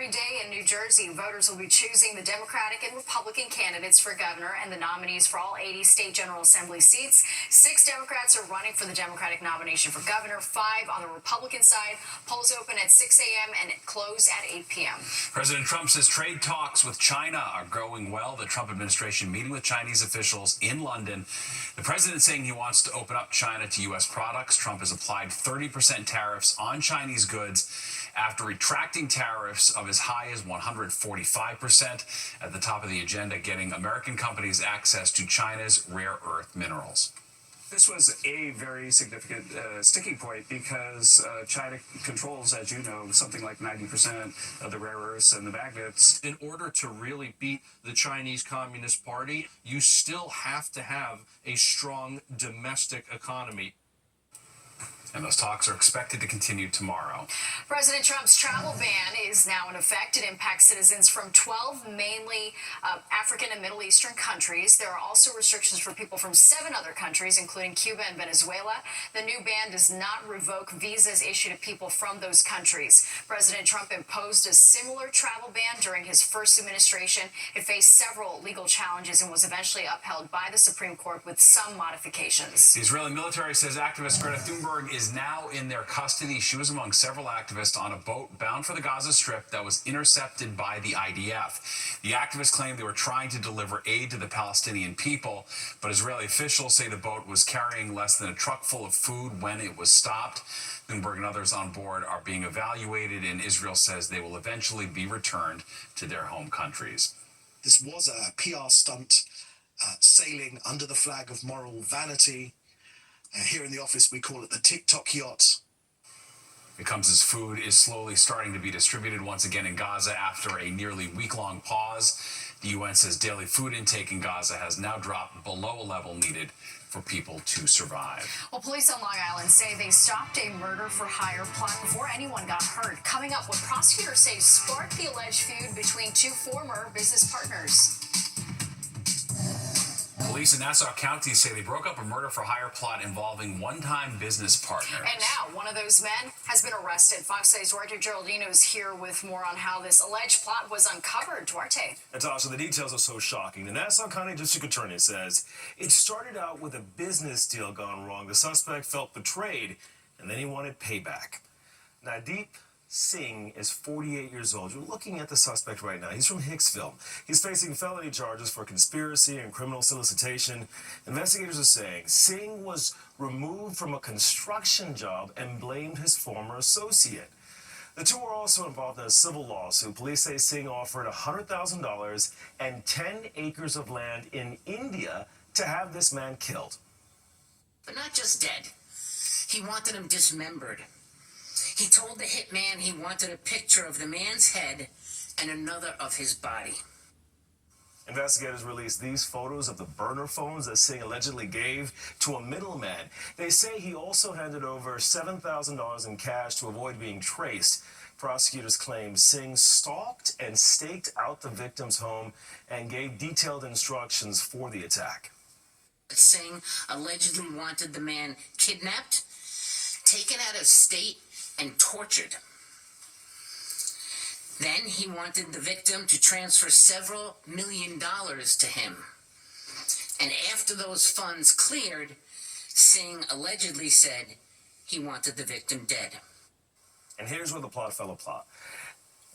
Primary day in New Jersey, voters will be choosing the Democratic and Republican candidates for governor and the nominees for all 80 state General Assembly seats. 6 Democrats are running for the Democratic nomination for governor, 5 on the Republican side. Polls open at 6 a.m. and close at 8 p.m. President Trump says trade talks with China are going well. The Trump administration meeting with Chinese officials in London. The president saying he wants to open up China to U.S. products. Trump has applied 30% tariffs on Chinese goods after retracting tariffs of as high as 145%. At the top of the agenda, getting American companies access to China's rare earth minerals. This was a very significant sticking point because China controls, as you know, something like 90% of the rare earths and the magnets. In order to really beat the Chinese Communist Party, you still have to have a strong domestic economy. And those talks are expected to continue tomorrow. President Trump's travel ban is now in effect. It impacts citizens from 12 mainly African and Middle Eastern countries. There are also restrictions for people from 7 other countries, including Cuba and Venezuela. The new ban does not revoke visas issued to people from those countries. President Trump imposed a similar travel ban during his first administration. It faced several legal challenges and was eventually upheld by the Supreme Court with some modifications. The Israeli military says activist Greta Thunberg is now in their custody. She was among several activists on a boat bound for the Gaza Strip that was intercepted by the IDF. The activists claimed they were trying to deliver aid to the Palestinian people, but Israeli officials say the boat was carrying less than a truck full of food when it was stopped. Thunberg and others on board are being evaluated, and Israel says they will eventually be returned to their home countries. This was a PR stunt, sailing under the flag of moral vanity. Here in the office, we call it the TikTok yacht. It comes as food is slowly starting to be distributed once again in Gaza after a nearly week-long pause. The UN says daily food intake in Gaza has now dropped below a level needed for people to survive. Well, police on Long Island say they stopped a murder-for-hire plot before anyone got hurt. Coming up, what prosecutors say sparked the alleged feud between 2 former business partners. Police in Nassau County say they broke up a murder-for-hire plot involving one-time business partners. And now, one of those men has been arrested. Fox 8's Duarte Geraldino is here with more on how this alleged plot was uncovered. Duarte. Natasha, the details are so shocking. The Nassau County District Attorney says it started out with a business deal gone wrong. The suspect felt betrayed, and then he wanted payback. Nadeep Singh is 48 years old. You're looking at the suspect right now. He's from Hicksville. He's facing felony charges for conspiracy and criminal solicitation. Investigators are saying Singh was removed from a construction job and blamed his former associate. The two are also involved in a civil lawsuit. Police say Singh offered $100,000 and 10 acres of land in India to have this man killed. But not just dead. He wanted him dismembered. He told the hitman he wanted a picture of the man's head and another of his body. Investigators released these photos of the burner phones that Singh allegedly gave to a middleman. They say he also handed over $7,000 in cash to avoid being traced. Prosecutors claim Singh stalked and staked out the victim's home and gave detailed instructions for the attack. Singh allegedly wanted the man kidnapped, taken out of state, and tortured. Then he wanted the victim to transfer several $1 million to him. And after those funds cleared, Singh allegedly said he wanted the victim dead. And here's where the plot fell apart.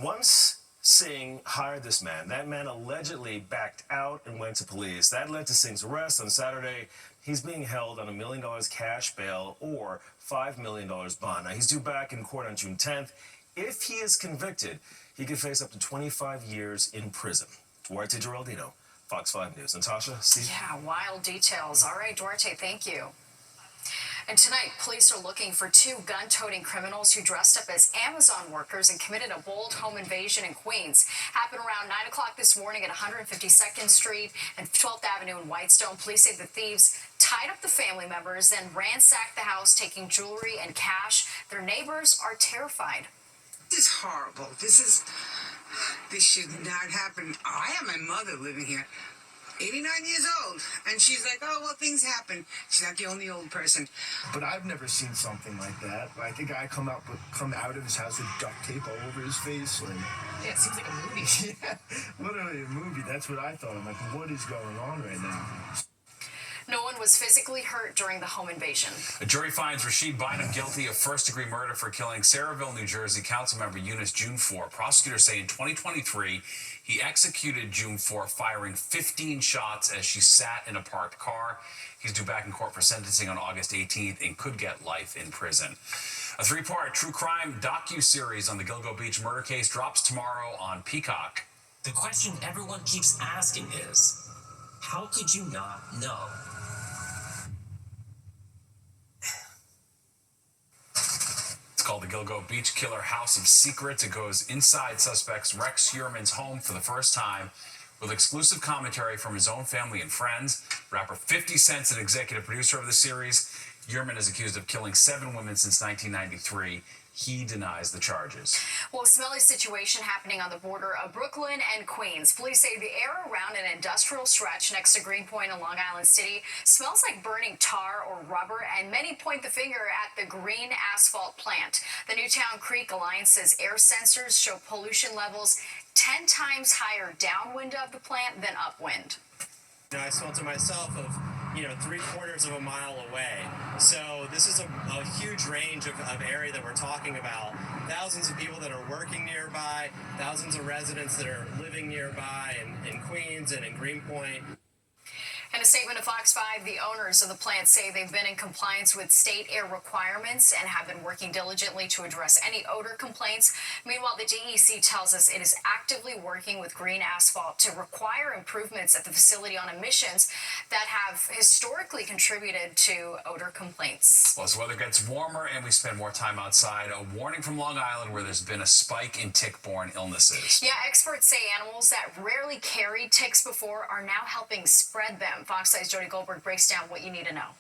Once Singh hired this man, that man allegedly backed out and went to police. That led to Singh's arrest on Saturday. He's being held on $1 million cash bail or $5 million bond. Now, he's due back in court on June 10th. If he is convicted, he could face up to 25 years in prison. Duarte Geraldino, Fox 5 News. Natasha, Steve? Yeah, wild details. All right, Duarte, thank you. And tonight, police are looking for 2 gun-toting criminals who dressed up as Amazon workers and committed a bold home invasion in Queens. Happened around 9 o'clock this morning at 152nd Street and 12th Avenue in Whitestone. Police say the thieves tied up the family members, then ransacked the house, taking jewelry and cash. Their neighbors are terrified. This is horrible. This should not happen. I have my mother living here. 89 years old, and she's like, oh, well, things happen. She's not the only old person. But I've never seen something like that. Like the guy come out of his house with duct tape all over his face. Like, Yeah, it seems like a movie. yeah, literally a movie. That's what I thought. I'm like, what is going on right now? No one was physically hurt during the home invasion. A jury finds Rashid Bynum guilty of first-degree murder for killing Saraville, New Jersey councilmember Eunice June4. Prosecutors say in 2023, he executed June4 firing 15 shots as she sat in a parked car. He's due back in court for sentencing on August 18th and could get life in prison. A three-part true crime docu-series on the Gilgo Beach murder case drops tomorrow on Peacock. The question everyone keeps asking is, how could you not know? It's called the Gilgo Beach Killer House of Secrets. It goes inside suspects Rex Heuermann's home for the first time with exclusive commentary from his own family and friends. Rapper 50 Cent's an executive producer of the series. Heuermann is accused of killing 7 women since 1993. He denies the charges. Well, a smelly situation happening on the border of Brooklyn and Queens. Police say the air around an industrial stretch next to Greenpoint in Long Island City smells like burning tar or rubber, and many point the finger at the green asphalt plant. The Newtown Creek Alliance says air sensors show pollution levels 10 times higher downwind of the plant than upwind. I smelled to myself of, 3/4 of a mile away. So this is a huge range of area that we're talking about. Thousands of people that are working nearby, thousands of residents that are living nearby in Queens and in Greenpoint. In a statement to Fox 5, the owners of the plant say they've been in compliance with state air requirements and have been working diligently to address any odor complaints. Meanwhile, the DEC tells us it is actively working with Green Asphalt to require improvements at the facility on emissions that have historically contributed to odor complaints. Well, as the weather gets warmer and we spend more time outside, a warning from Long Island where there's been a spike in tick-borne illnesses. Yeah, experts say animals that rarely carried ticks before are now helping spread them. Fox 5's Jody Goldberg breaks down what you need to know.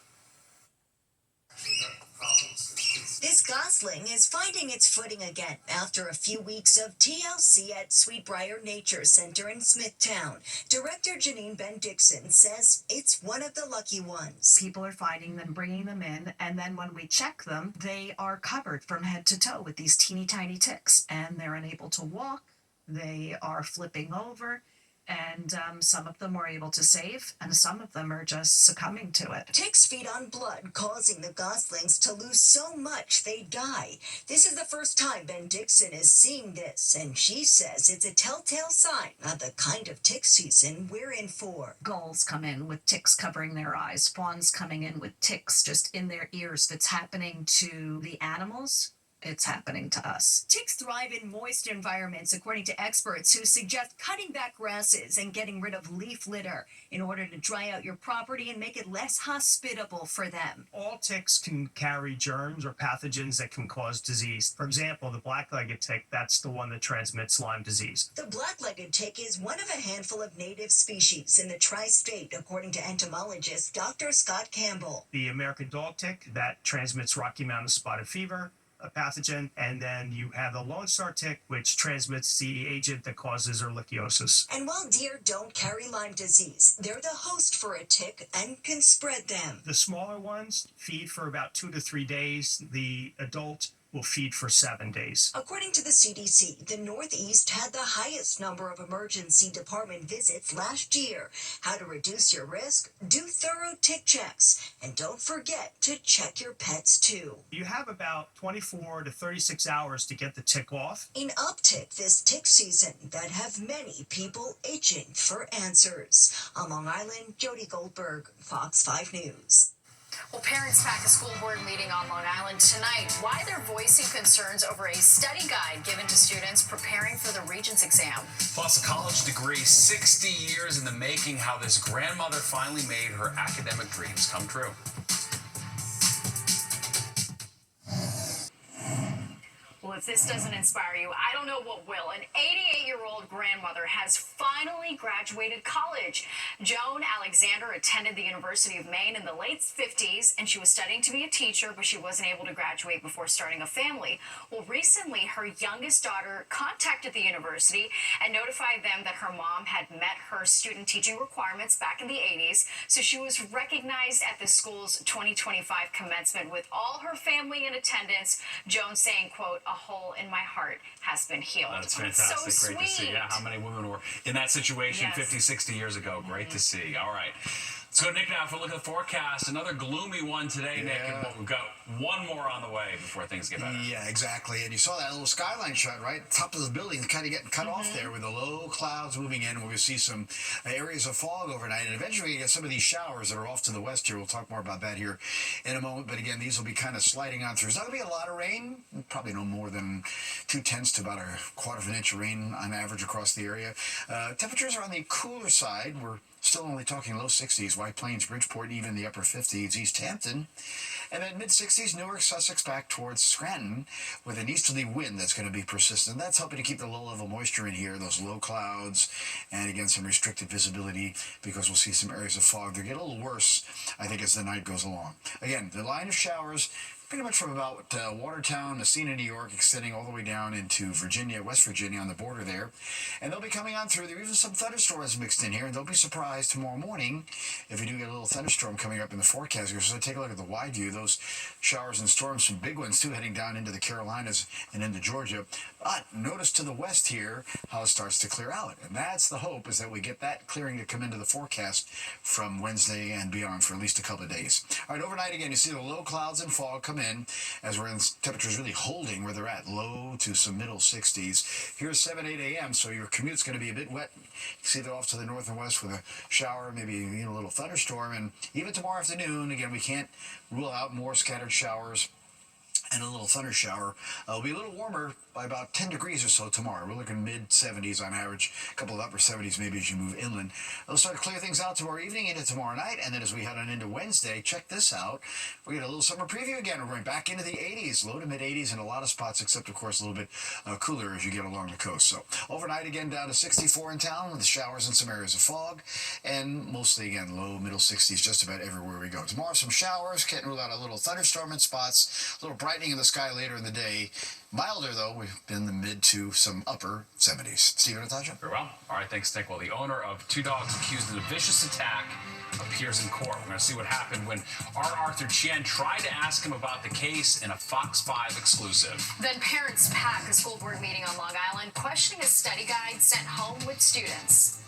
This gosling is finding its footing again after a few weeks of TLC at Sweetbriar Nature Center in Smithtown. Director Janine Ben-Dixon says it's one of the lucky ones. People are finding them, bringing them in, and then when we check them, they are covered from head to toe with these teeny tiny ticks, and they're unable to walk, they are flipping over, and some of them we're able to save, and some of them are just succumbing to it. Ticks feed on blood, causing the goslings to lose so much they die. This is the first time Ben-Dixon is seeing this, and she says it's a telltale sign of the kind of tick season we're in for. Gulls come in with ticks covering their eyes, fawns coming in with ticks just in their ears. If it's happening to the animals, it's happening to us. Ticks thrive in moist environments, according to experts who suggest cutting back grasses and getting rid of leaf litter in order to dry out your property and make it less hospitable for them. All ticks can carry germs or pathogens that can cause disease. For example, the black-legged tick, that's the one that transmits Lyme disease. The black-legged tick is one of a handful of native species in the tri-state, according to entomologist Dr. Scott Campbell. The American dog tick, that transmits Rocky Mountain spotted fever, a pathogen, and then you have the Lone Star tick, which transmits the agent that causes ehrlichiosis. And while deer don't carry Lyme disease, they're the host for a tick and can spread them. The smaller ones feed for about 2 to 3 days. The adult will feed for 7 days. According to the CDC, the Northeast had the highest number of emergency department visits last year. How to reduce your risk? Do thorough tick checks. And don't forget to check your pets too. You have about 24 to 36 hours to get the tick off. An uptick this tick season that have many people itching for answers. On Long Island, Jody Goldberg, Fox 5 News. Well, parents pack a school board meeting on Long Island tonight. Why they're voicing concerns over a study guide given to students preparing for the Regents exam. Plus, a college degree, 60 years in the making, how this grandmother finally made her academic dreams come true. Well, it's if this doesn't inspire you, I don't know what will. An 88-year-old grandmother has finally graduated college. Joan Alexander attended the University of Maine in the late 50s, and she was studying to be a teacher, but she wasn't able to graduate before starting a family. Well, recently, her youngest daughter contacted the university and notified them that her mom had met her student teaching requirements back in the 80s, so she was recognized at the school's 2025 commencement with all her family in attendance. Joan saying, quote, "A hole in my heart has been healed." That's fantastic. So Great to see. sweet. Yeah, how many women were in that situation Yes. 50, 60 years ago. Great to see. All right. Let's go to Nick now for a look at the forecast. Another gloomy one today, Nick, but we've got one more on the way before things get better. Yeah, exactly. And you saw that little skyline shot, right? Top of the building kind of getting cut off there with the low clouds moving in. We're going to see some areas of fog overnight. And eventually you get some of these showers that are off to the west here. We'll talk more about that here in a moment. But again, these will be kind of sliding on through. There's not going to be a lot of rain. Probably no more than 0.2 to about a quarter of an inch of rain on average across the area. Temperatures are on the cooler side. We're still only talking low 60s, White Plains, Bridgeport, even the upper 50s, East Hampton. And then mid-60s, Newark, Sussex, back towards Scranton with an easterly wind that's going to be persistent. That's helping to keep the low-level moisture in here, those low clouds, and again, some restricted visibility because we'll see some areas of fog. They get a little worse, I think, as the night goes along. Again, the line of showers pretty much from about Watertown, Messina, New York, extending all the way down into Virginia, West Virginia on the border there. And they'll be coming on through. There are even some thunderstorms mixed in here, and don't be surprised tomorrow morning if we do get a little thunderstorm coming up in the forecast here. So take a look at the wide view. Those showers and storms, some big ones too, heading down into the Carolinas and into Georgia. But notice to the west here how it starts to clear out. And that's the hope, is that we get that clearing to come into the forecast from Wednesday and beyond for at least a couple of days. All right, overnight again, you see the low clouds and fog come in as we're in temperatures really holding where they're at, low to some middle 60s. Here's 7-8 a.m., so your commute's going to be a bit wet. You see they're off to the north and west with a shower, maybe a little thunderstorm. And even tomorrow afternoon, again, we can't rule out more scattered showers and a little thunder shower. It'll be a little warmer by about 10 degrees or so tomorrow. We're looking mid-70s on average, a couple of upper 70s maybe as you move inland. It'll start to clear things out tomorrow evening into tomorrow night, and then as we head on into Wednesday, check this out. We get a little summer preview again. We're going back into the 80s, low to mid-80s in a lot of spots, except, of course, a little bit cooler as you get along the coast. So overnight again down to 64 in town with the showers and some areas of fog, and mostly, again, low, middle 60s just about everywhere we go. Tomorrow, some showers. Can't rule out a little thunderstorm in spots, a little brightening in the sky later in the day. Milder, though, we've been in the mid to some upper 70s. Stephen Natasha? Very well. All right, thanks, Nick. Well, the owner of two dogs accused of a vicious attack appears in court. We're going to see what happened when R. Arthur Chien tried to ask him about the case in a Fox 5 exclusive. Then parents pack a school board meeting on Long Island, questioning a study guide sent home with students.